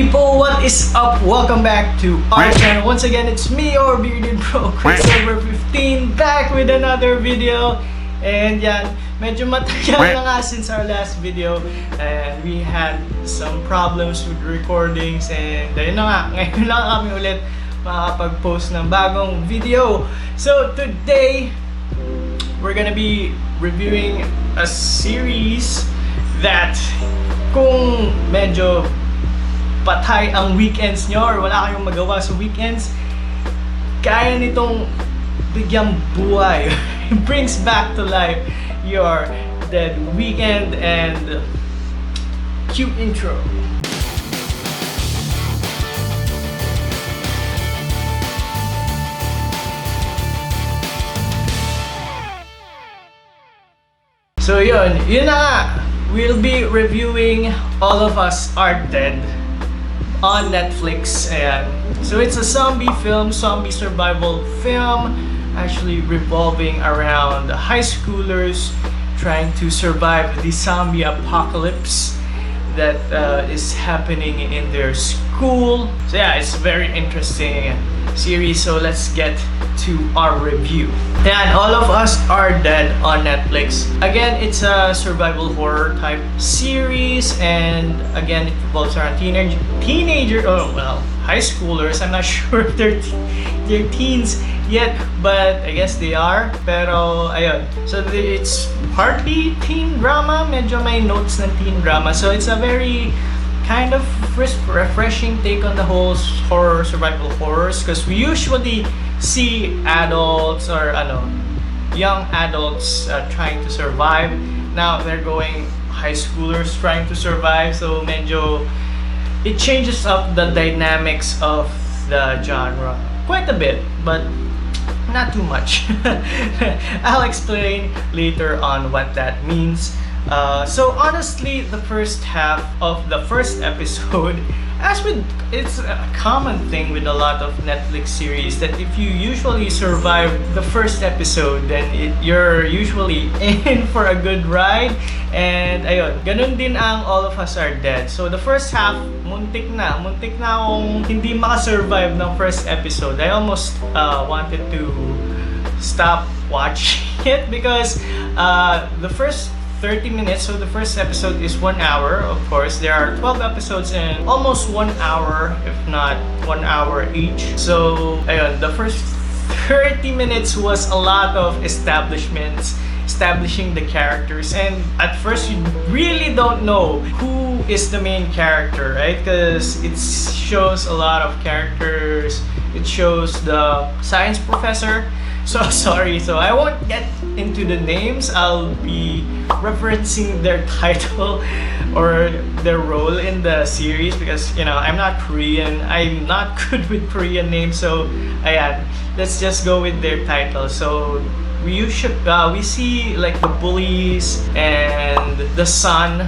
people, what is up? Welcome back to our channel. Once again, it's me, your bearded bro, QuickSilver 15, back with another video. And yan, medyo matagal na nga since our last video. And we had some problems with recordings. And ayun na nga, ngayon lang kami ulit makakapag-post ng bagong video. So today, we're gonna be reviewing a series that kung medyo patay ang weekends nyo or wala kayong magawa sa weekends, kaya nitong bigyang buhay. It brings back to life your dead weekend. And cute intro. So yun na nga. We'll be reviewing All of Us Are Dead on Netflix. Ayan. So it's a zombie film, zombie survival film, actually revolving around high schoolers trying to survive the zombie apocalypse that is happening in their school. So yeah, it's a very interesting series. So let's get to our review. And All of Us Are Dead on Netflix. Again, it's a survival horror type series, and again, it revolves around high schoolers. I'm not sure if they're teens yet, but I guess they are. Pero ayun. So it's partly teen drama, medyo may notes ng teen drama. So it's a very kind of refreshing take on the whole horror, survival horrors, because we usually see adults or young adults trying to survive. Now they're going high schoolers trying to survive, so medyo it changes up the dynamics of the genre quite a bit, but not too much. I'll explain later on what that means. So honestly, the first half of the first episode, it's a common thing with a lot of Netflix series that if you usually survive the first episode, then you're usually in for a good ride. And ayun, ganun din ang All of Us Are Dead. So the first half, muntik na akong hindi makasurvive ng first episode. I almost wanted to stop watching it because the first 30 minutes, so the first episode is 1 hour. Of course, there are 12 episodes and almost 1 hour, if not 1 hour each. So, ayun, the first 30 minutes was a lot of establishing the characters, and at first you really don't know who is the main character, right? Because it shows a lot of characters. It shows the science professor. So sorry, so I won't get into the names. I'll be referencing their title or their role in the series because I'm not Korean. I'm not good with Korean names, so ayan, let's just go with their title. So we see like the bullies and the son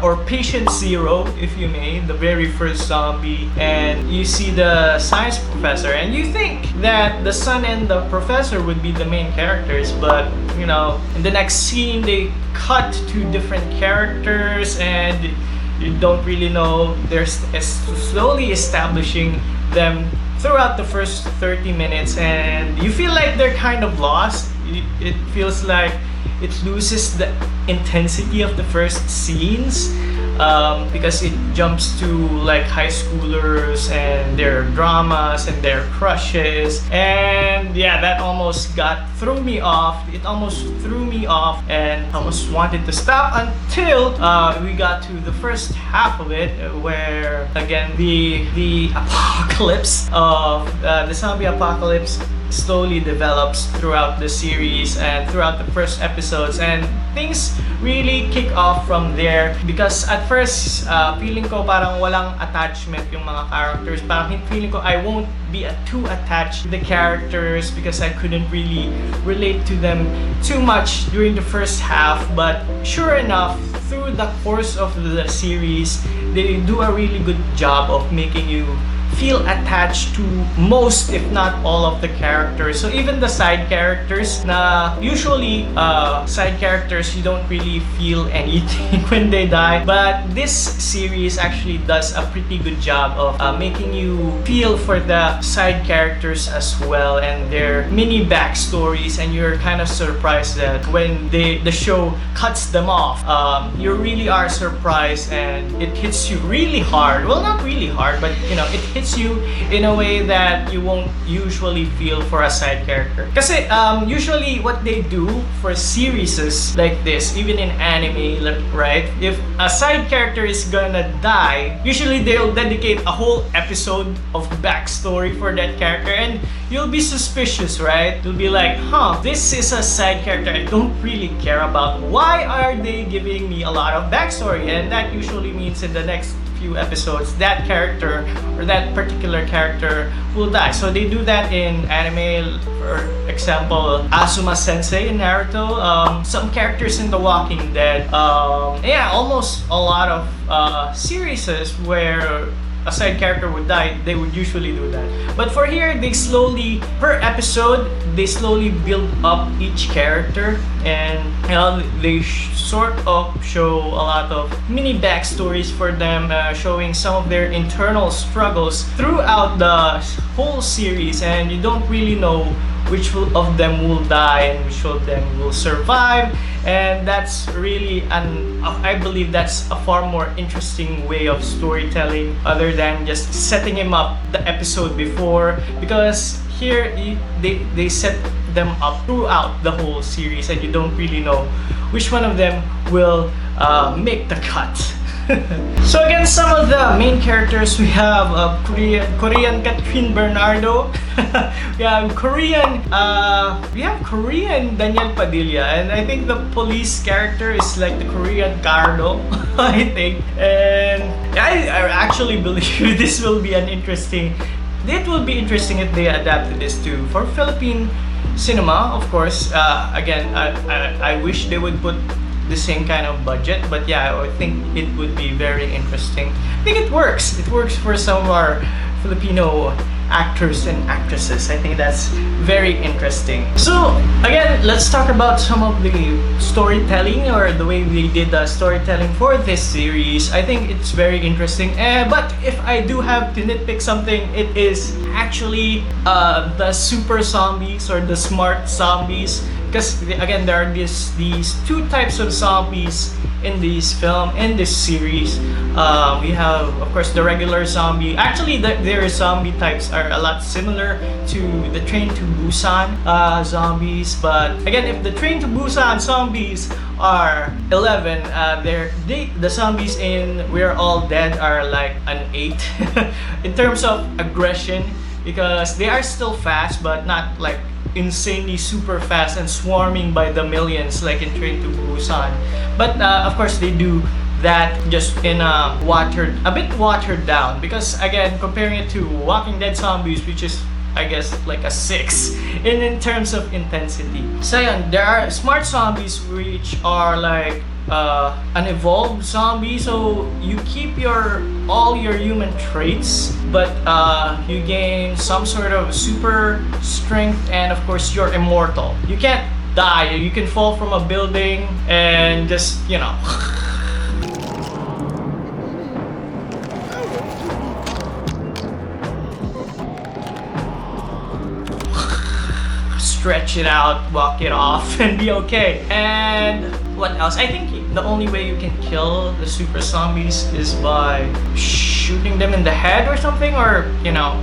or patient zero, if you may, the very first zombie, and you see the science professor, and you think that the son and the professor would be the main characters, but in the next scene they cut to different characters and you don't really know. They're slowly establishing them throughout the first 30 minutes, and you feel like they're kind of lost. It feels like it loses the intensity of the first scenes because it jumps to like high schoolers and their dramas and their crushes, and yeah, that almost threw me off. It almost threw me off and almost wanted to stop until we got to the first half of it, where again the apocalypse of the zombie apocalypse slowly develops throughout the series and throughout the first episodes, and things really kick off from there. Because at first, feeling ko parang walang attachment yung mga characters. Parang feeling ko I won't be too attached to the characters because I couldn't really relate to them too much during the first half. But sure enough, through the course of the series, they do a really good job of making you feel attached to most, if not all, of the characters. So even the side characters, na usually side characters, you don't really feel anything when they die. But this series actually does a pretty good job of making you feel for the side characters as well, and their mini backstories, and you're kind of surprised that when the show cuts them off, you really are surprised, and it hits you really hard. Well, not really hard, but you know, it hits you in a way that you won't usually feel for a side character. Kasi usually what they do for series like this, even in anime, right? If a side character is gonna die, usually they'll dedicate a whole episode of backstory for that character, and you'll be suspicious, right? You'll be like, huh, this is a side character I don't really care about. Why are they giving me a lot of backstory? And that usually means in the next few episodes, that character or that particular character will die. So they do that in anime, for example, Asuma Sensei in Naruto, some characters in The Walking Dead, yeah, almost a lot of series where a side character would die, they would usually do that. But for here, they slowly, per episode, they slowly build up each character, and you know, they sort of show a lot of mini backstories for them, showing some of their internal struggles throughout the whole series, and you don't really know which of them will die and which of them will survive. And that's really I believe that's a far more interesting way of storytelling, other than just setting him up the episode before, because here they set them up throughout the whole series, and you don't really know which one of them will make the cut. So again, some of the main characters, we have Korean Catherine Bernardo. we have Korean Daniel Padilla, and I think the police character is like the Korean Cardo, I think. And I actually believe this will be it will be interesting if they adapted this for Philippine cinema, of course. Again, I wish they would put the same kind of budget, but yeah, I think it would be very interesting. I think it works for some of our Filipino actors and actresses. I think that's very interesting. So again, let's talk about some of the storytelling, or the way we did the storytelling for this series. I think it's very interesting, but if I do have to nitpick something, it is actually the super zombies, or the smart zombies. Because again, there are these two types of zombies in this series. We have, of course, the regular zombie. Actually, their zombie types are a lot similar to the Train to Busan zombies. But again, if the Train to Busan zombies are 11, the zombies in We're All Dead are like an 8 in terms of aggression, because they are still fast, but not like insanely super fast and swarming by the millions like in Train to Busan. But of course, they do that just in a bit watered down, because again, comparing it to Walking Dead zombies, which is, I guess, like a 6 in terms of intensity. So yeah, there are smart zombies, which are like an evolved zombie. So you keep all your human traits, but you gain some sort of super strength, and of course, you're immortal. You can't die. You can fall from a building and just, you know, stretch it out, walk it off, and be okay. And what else? I think the only way you can kill the super zombies is by shooting them in the head or something, or you know,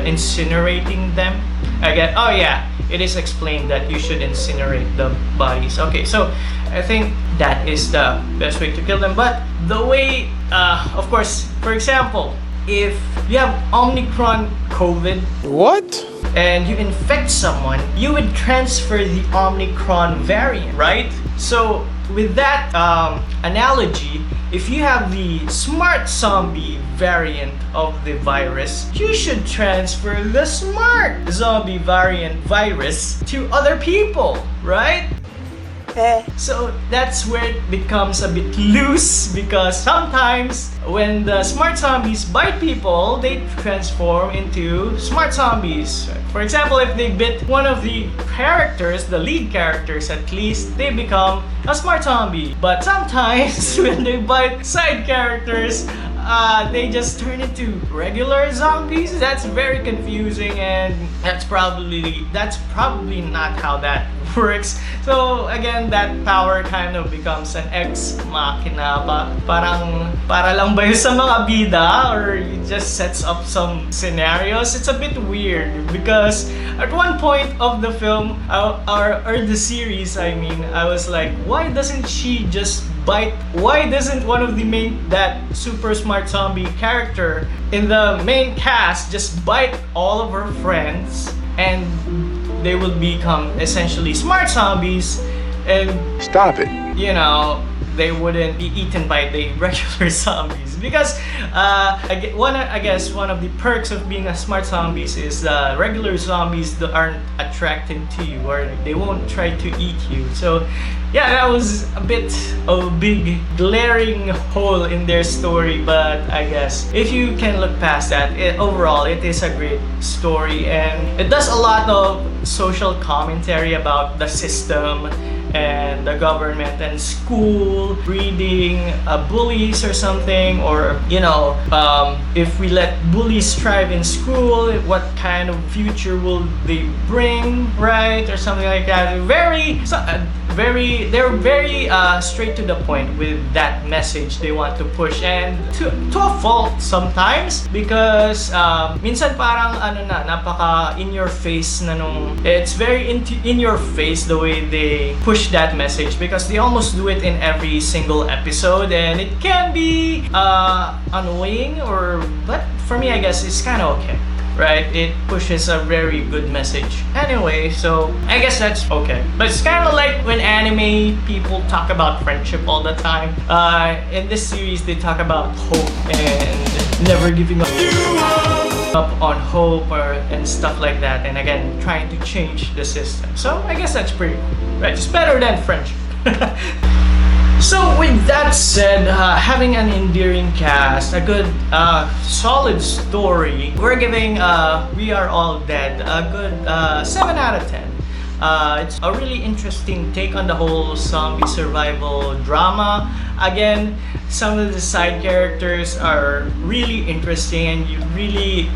incinerating them. Again, oh yeah, it is explained that you should incinerate the bodies. Okay, so I think that is the best way to kill them. But the way, of course, for example, if you have Omicron COVID, what? And you infect someone, you would transfer the Omicron variant, right? So with that analogy, if you have the smart zombie variant of the virus, you should transfer the smart zombie variant virus to other people, right? So that's where it becomes a bit loose, because sometimes when the smart zombies bite people, they transform into smart zombies. For example, if they bit one of the characters, the lead characters at least, they become a smart zombie. But sometimes when they bite side characters, they just turn into regular zombies. That's very confusing, and that's probably not how that works. So again, that power kind of becomes an ex machina. Parang para lang ba yun sa mga bida, or it just sets up some scenarios. It's a bit weird because at one point of the film, or the series, I mean, I was like, why doesn't she just bite? Why doesn't one of that super smart zombie character in the main cast just bite all of her friends, and they will become essentially smart zombies, and stop it. You know, they wouldn't be eaten by the regular zombies. Because I guess one of the perks of being a smart zombies is the regular zombies that aren't attracted to you, or they won't try to eat you. So yeah, that was a bit of a big glaring hole in their story, but I guess if you can look past that, overall it is a great story, and it does a lot of social commentary about the system and the government and school, breeding bullies or something, or you know, if we let bullies thrive in school, what kind of future will they bring, right, or something like that. They're very straight to the point with that message they want to push, and to a fault sometimes, because minsan parang napaka in your face na nung, it's very in your face the way they push that message, because they almost do it in every single episode, and it can be annoying, but for me I guess it's kind of okay. Right, it pushes a very good message. Anyway, so I guess that's okay. But it's kind of like when anime people talk about friendship all the time. In this series, they talk about hope and never giving up on hope and stuff like that. And again, trying to change the system. So I guess that's pretty cool, right? It's better than friendship. So with that said, having an endearing cast, a good, solid story, we're giving We Are All Dead a good 7 out of 10. It's a really interesting take on the whole zombie survival drama. Again, some of the side characters are really interesting, and you really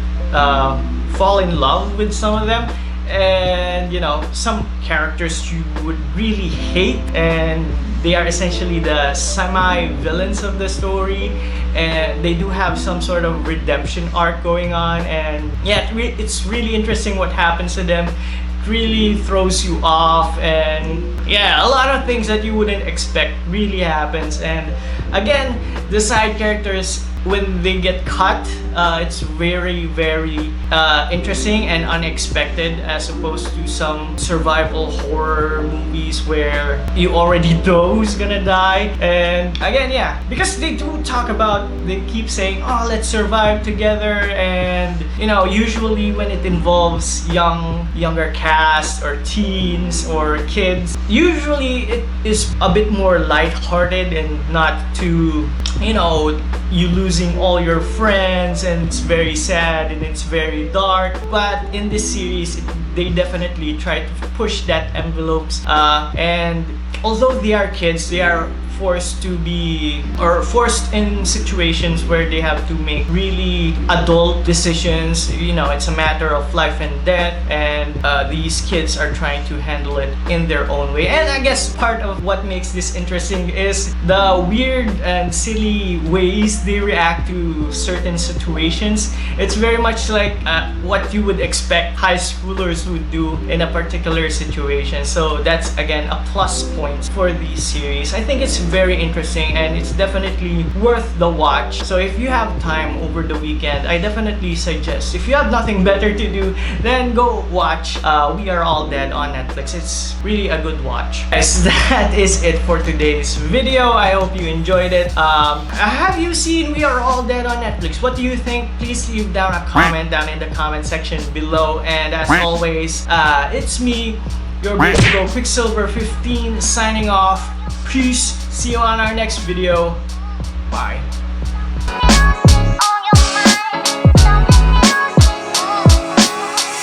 fall in love with some of them. And you know, some characters you would really hate, and they are essentially the semi-villains of the story, and they do have some sort of redemption arc going on, and yeah, it's really interesting what happens to them. It really throws you off, and yeah, a lot of things that you wouldn't expect really happens. And again, the side characters, when they get cut, it's very, very interesting and unexpected, as opposed to some survival horror movies where you already know who's gonna die. And again, yeah, because they do talk about, they keep saying, oh, let's survive together, and you know, usually when it involves younger cast or teens or kids, usually it is a bit more lighthearted and not too, you know, you losing all your friends, and it's very sad and it's very dark. But in this series, they definitely try to push that envelopes, and although they are kids, they are forced in situations where they have to make really adult decisions. You know, it's a matter of life and death, and these kids are trying to handle it in their own way. And I guess part of what makes this interesting is the weird and silly ways they react to certain situations. It's very much like what you would expect high schoolers would do in a particular situation. So that's again a plus point for the series. I think it's very interesting, and it's definitely worth the watch. So if you have time over the weekend, I definitely suggest, if you have nothing better to do, then go watch We Are All Dead on Netflix. It's really a good watch. Guys, that is it for today's video. I hope you enjoyed it. Have you seen We Are All Dead on Netflix? What do you think? Please leave down a comment down in the comment section below. And as always, it's me, you're good to go. QuickSilver 15 signing off. Peace. See you on our next video. Bye.